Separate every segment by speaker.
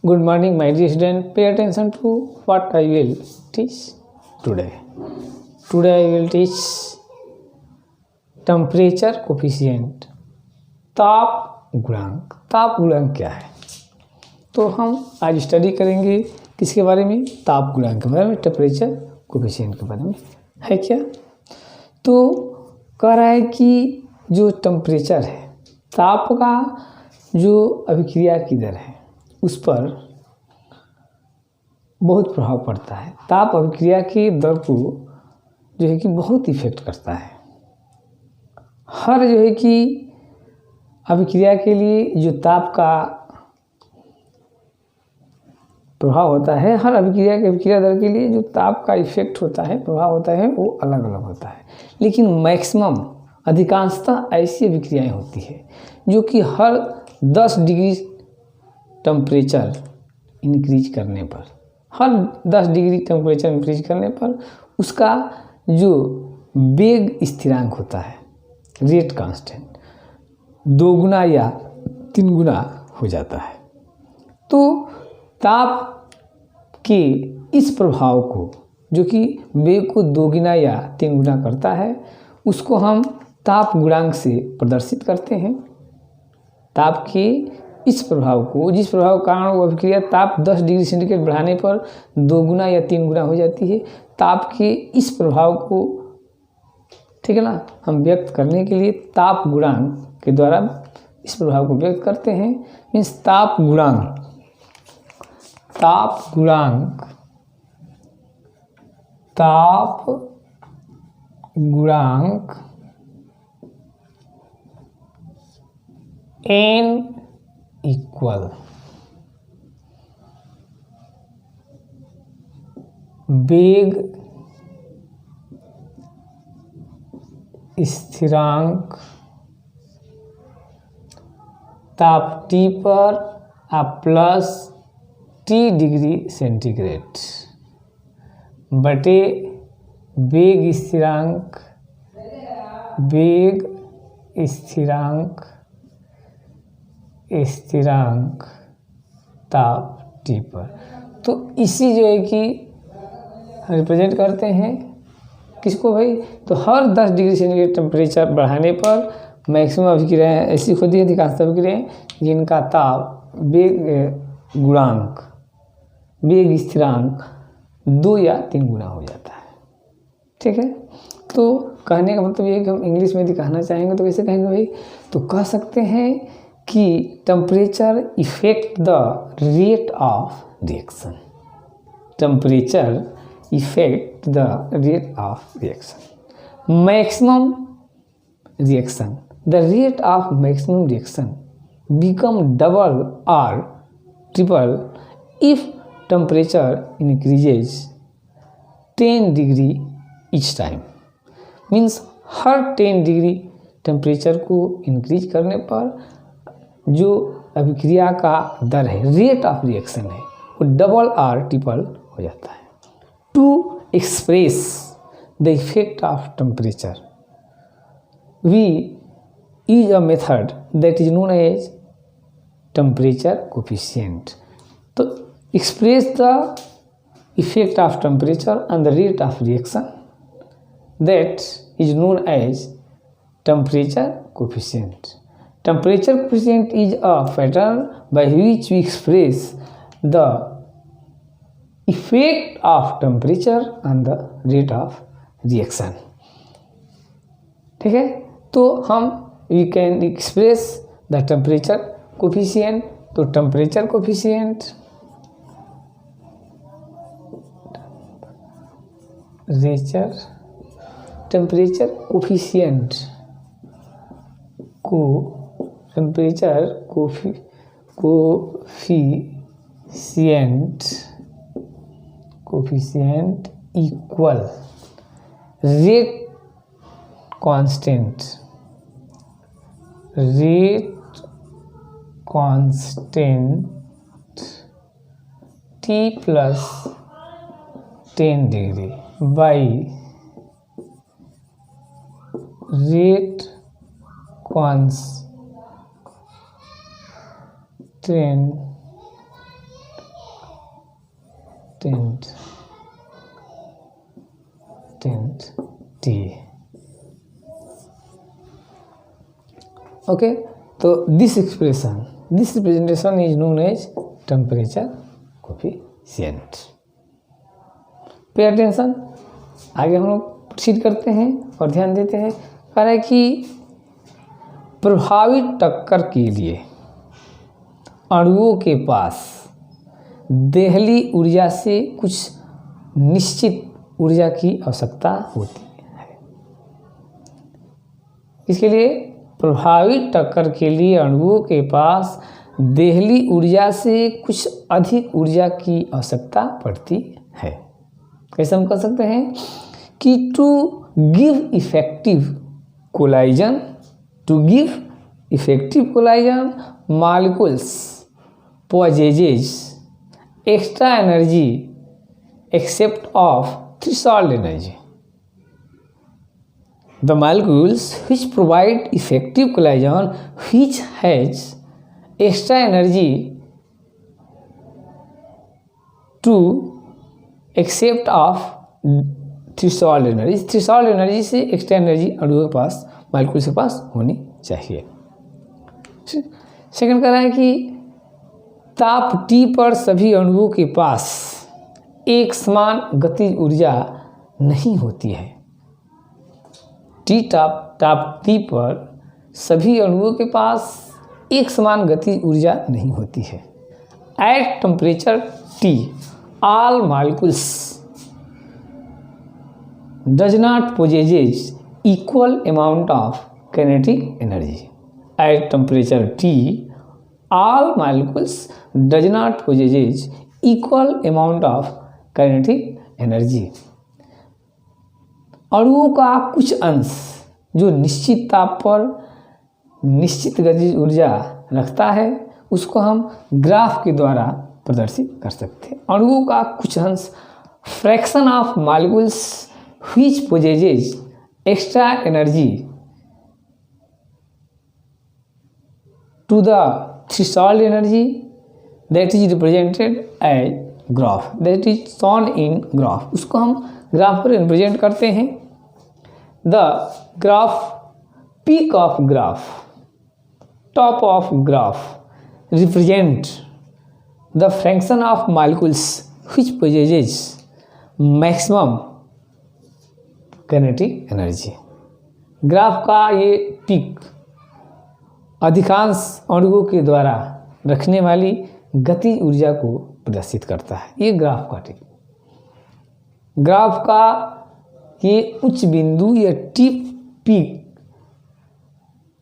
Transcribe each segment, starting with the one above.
Speaker 1: Good morning, my dear student. Pay attention to what I will teach today. Today I will teach temperature coefficient. ताप गुणांक. ताप गुणांक क्या है? तो हम आज स्टडी करेंगे किसके बारे में? ताप गुणांक के बारे में, टेम्परेचर कोफिशिएंट के बारे में. है क्या? तो कह रहा है कि जो टेम्परेचर है, ताप का जो अभिक्रिया की दर है उस पर बहुत प्रभाव पड़ता है. ताप अभिक्रिया की दर को जो है कि बहुत इफेक्ट करता है. हर जो है कि अभिक्रिया के लिए जो ताप का प्रभाव होता है, हर अभिक्रिया दर के लिए जो ताप का इफेक्ट होता है, प्रभाव होता है, वो अलग अलग होता है. लेकिन मैक्सिमम अधिकांशतः ऐसी अभिक्रियाएं होती है जो कि हर 10 डिग्री टेम्परेचर इंक्रीज करने पर, हर 10 डिग्री टेम्परेचर इंक्रीज करने पर उसका जो वेग स्थिरांक होता है, रेट कांस्टेंट, 2 गुना या 3 गुना हो जाता है. तो ताप के इस प्रभाव को, जो कि वेग को 2 गुना या 3 गुना करता है, उसको हम ताप गुणांक से प्रदर्शित करते हैं. ताप के इस प्रभाव को, जिस प्रभाव के कारण वो अभिक्रिया ताप 10 डिग्री सेंटीग्रेड बढ़ाने पर 2 गुना या 3 गुना हो जाती है, ताप के इस प्रभाव को, ठीक है ना, हम व्यक्त करने के लिए ताप गुणांक के द्वारा इस प्रभाव को व्यक्त करते हैं. मीन्स ताप गुणांक n इक्वल वेग स्थिरांक ताप T पर प्लस T डिग्री सेंटीग्रेड बटे वेग स्थिरांक ताप T पर. तो इसी जो है कि रिप्रेजेंट करते हैं किसको भाई? तो हर 10 डिग्री सेंटीग्रेड टेम्परेचर बढ़ाने पर मैक्सिमम अभिक्रियाएं ऐसी होती है, अधिकांश अभिक्रियाएं जिनका ताप वेग स्थिरांक 2 या 3 गुना हो जाता है. ठीक है. तो कहने का मतलब ये है कि हम इंग्लिश में दिखाना चाहेंगे तो कैसे कहेंगे भाई? तो कह सकते हैं कि temperature effect the rate of reaction. Temperature effect the rate of reaction. Maximum reaction, the rate of maximum reaction become double or triple if temperature increases 10 degree each time. Means her 10 degree temperature को increase करने पर जो अभिक्रिया का दर है, rate of reaction है, वो double और ट्रिपल हो जाता है. To express the effect of temperature we use a method that is known as temperature coefficient. तो express the effect of temperature and the rate of reaction, that is known as temperature coefficient. Temperature coefficient is a pattern by which we express the effect of temperature and the rate of reaction. ठीक है. तो हम we can express the temperature coefficient. तो temperature coefficient coefficient equal rate constant T plus 10 degree by rate constant tent T. Okay, तो this representation is known as temperature coefficient. Pay attention, आगे हम लोग proceed करते हैं और ध्यान देते हैं। कह रहा है कि प्रभावी टक्कर के लिए अणुओं के पास देहली ऊर्जा से कुछ निश्चित ऊर्जा की आवश्यकता होती है। इसके लिए प्रभावी टक्कर के लिए अणुओं के पास देहली ऊर्जा से कुछ अधिक ऊर्जा की आवश्यकता पड़ती है। कैसे हम कह सकते हैं कि to give effective collision molecules possesses extra energy except of threshold energy. The molecules which provide effective collision which has extra energy to except of threshold energy से एक्स्ट्रा एनर्जी अणुओं के पास मॉलिक्यूल्स के पास होनी चाहिए। सेकंड कह रहा है कि ताप T पर सभी अणुओं के पास एक समान गतिज ऊर्जा नहीं होती है। ताप T पर सभी अणुओं के पास एक समान गतिज ऊर्जा नहीं होती है। At temperature T all molecules does not possess equal amount of kinetic energy. At temperature T all molecules does not possess equal amount of kinetic energy. अणुओं का कुछ अंश जो निश्चित ताप पर निश्चित गतिज ऊर्जा रखता है उसको हम ग्राफ के द्वारा प्रदर्शित कर सकते हैं। अणुओं का कुछ अंश fraction of molecules which possesses extra energy to the threshold energy that is represented as graph, that is shown in graph. उसको हम ग्राफ पर रिप्रेजेंट करते हैं। The graph, peak of graph, top of graph represent the fraction of molecules which possesses maximum kinetic energy. Graph का ये peak अधिकांश अणुओं के द्वारा रखने वाली गतिज ऊर्जा को प्रदर्शित करता है। ये ग्राफ का टिप, ग्राफ का ये उच्च बिंदु या टिप पीक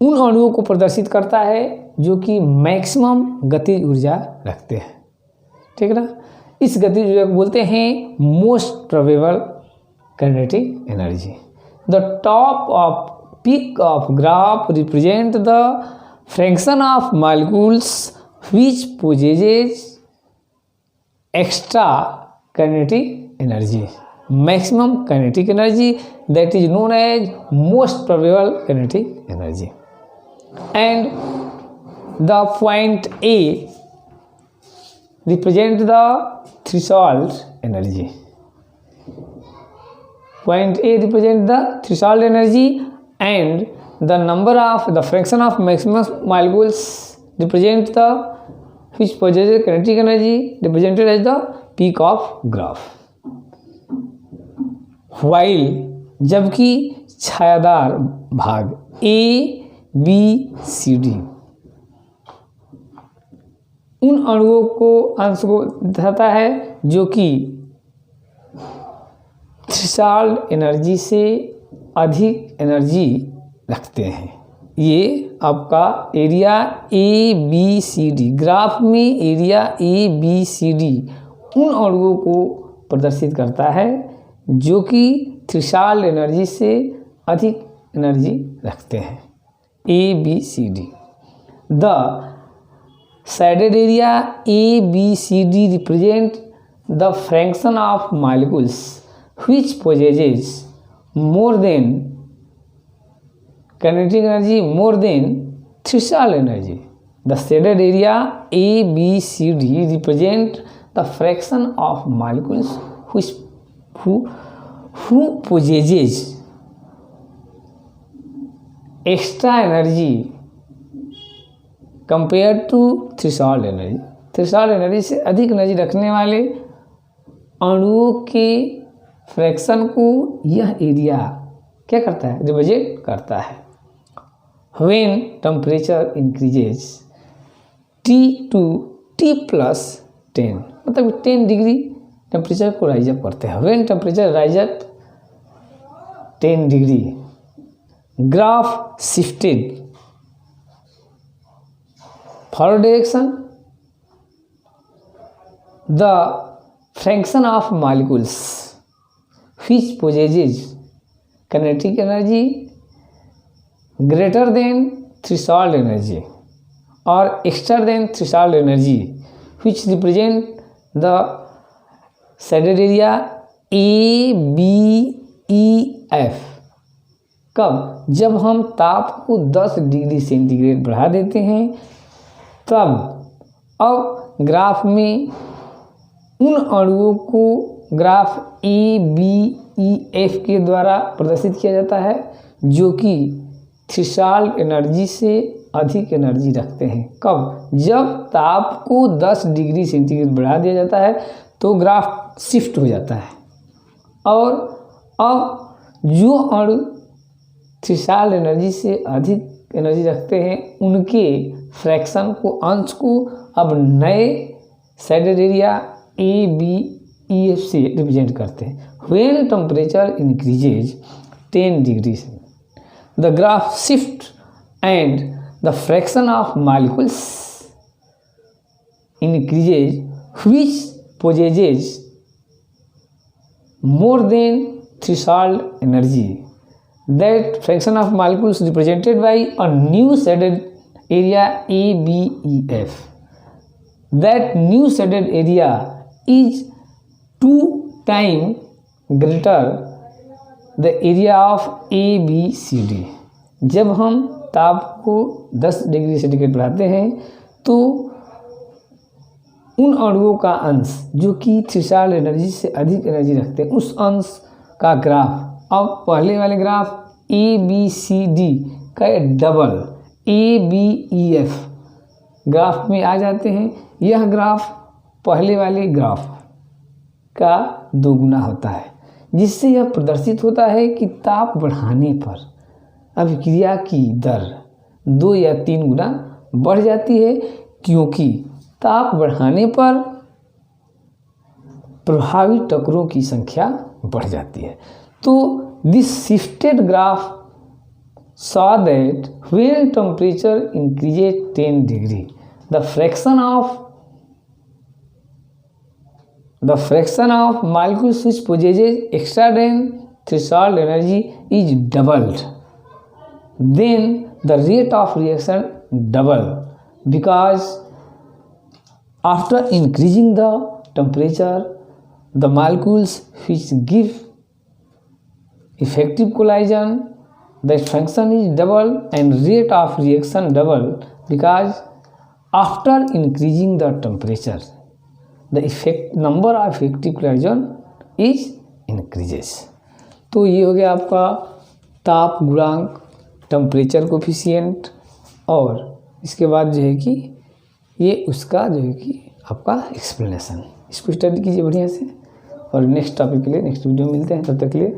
Speaker 1: उन अणुओं को प्रदर्शित करता है जो कि मैक्सिमम गतिज ऊर्जा रखते हैं। ठीक है ना, इस गतिज ऊर्जा को बोलते हैं most probable kinetic energy. The top of peak of graph represent the fraction of molecules which possesses extra kinetic energy, maximum kinetic energy, that is known as most probable kinetic energy. And the point A represent the threshold energy. Point A represent the threshold energy and the fraction of maximum molecules represent the which possesses kinetic energy represented as the peak of graph. While जबकि छायादार भाग A, B, C, D उन अणुओं को अंश को दर्शाता है जो कि थ्रेशोल्ड एनर्जी से अधिक एनर्जी रखते हैं। ये आपका area A B C D, graph में area A B C D उन अणुओं को प्रदर्शित करता है जो कि थ्रेशोल्ड एनर्जी से अधिक एनर्जी रखते हैं। A B C D. The shaded area A B C D represent the fraction of molecules which possesses more than kinetic energy more than threshold energy. The shaded area A, B, C, D represent the fraction of molecules who possesses extra energy compared to threshold energy. Threshold energy से अधिक energy रखने वाले अणुओं के fraction को यह area क्या करता है, रिप्रेजेंट करता है। When temperature increases T to T+10, मतलब 10 डिग्री टेम्परेचर को राइज अप करते हैं। When temperature rise up 10 degree, graph shifted forward direction, the fraction of molecules which possesses kinetic energy greater than threshold energy or extra than threshold energy which represent the shaded area A, B, E, F। कब? जब हम ताप को 10 degree centigrade बढ़ा देते हैं तब अब ग्राफ में उन अणुओं को graph A B E F के द्वारा प्रदर्शित किया जाता है जो कि थ्रेशोल्ड एनर्जी से अधिक एनर्जी रखते हैं। कब? जब ताप को 10 डिग्री सेंटीग्रेड बढ़ा दिया जाता है तो ग्राफ शिफ्ट हो जाता है और अब जो अणु थ्रेशोल्ड एनर्जी से अधिक एनर्जी रखते हैं उनके फ्रैक्शन को, अंश को अब नए shaded area A B E F से रिप्रेजेंट करते हैं। When temperature increases 10 degree the graph shift and the fraction of molecules increases which possesses more than threshold energy। That fraction of molecules represented by a new shaded area A, B, E, F। That new shaded area is 2 times greater the area of A, B, C, D। जब हम ताप को 10 degree centigrade बढ़ाते हैं तो उन अणुओं का अंश जो कि थ्रेशोल्ड एनर्जी से अधिक एनर्जी रखते हैं उस अंश का ग्राफ अब पहले वाले graph A B C D का double A B E F graph में आ जाते हैं। यह ग्राफ पहले वाले ग्राफ का 2 गुना होता है जिससे यह प्रदर्शित होता है कि ताप बढ़ाने पर अभिक्रिया की दर 2 या 3 गुना बढ़ जाती है क्योंकि ताप बढ़ाने पर प्रभावी टक्करों की संख्या बढ़ जाती है। तो this shifted graph saw that when temperature increases 10 degree the fraction of molecules which possesses extra than threshold energy is doubled, then the rate of reaction double because after increasing the temperature the molecules which give effective collision the function is double and rate of reaction double because after increasing the temperature the number of effective collision is increases। तो ये हो गया आपका ताप गुणांक, temperature coefficient और इसके बाद जो है कि ये उसका जो है कि आपका एक्सप्लेनेशन। इसको स्टडी कीजिए बढ़िया से और नेक्स्ट टॉपिक के लिए नेक्स्ट वीडियो मिलते हैं। तब तक के लिए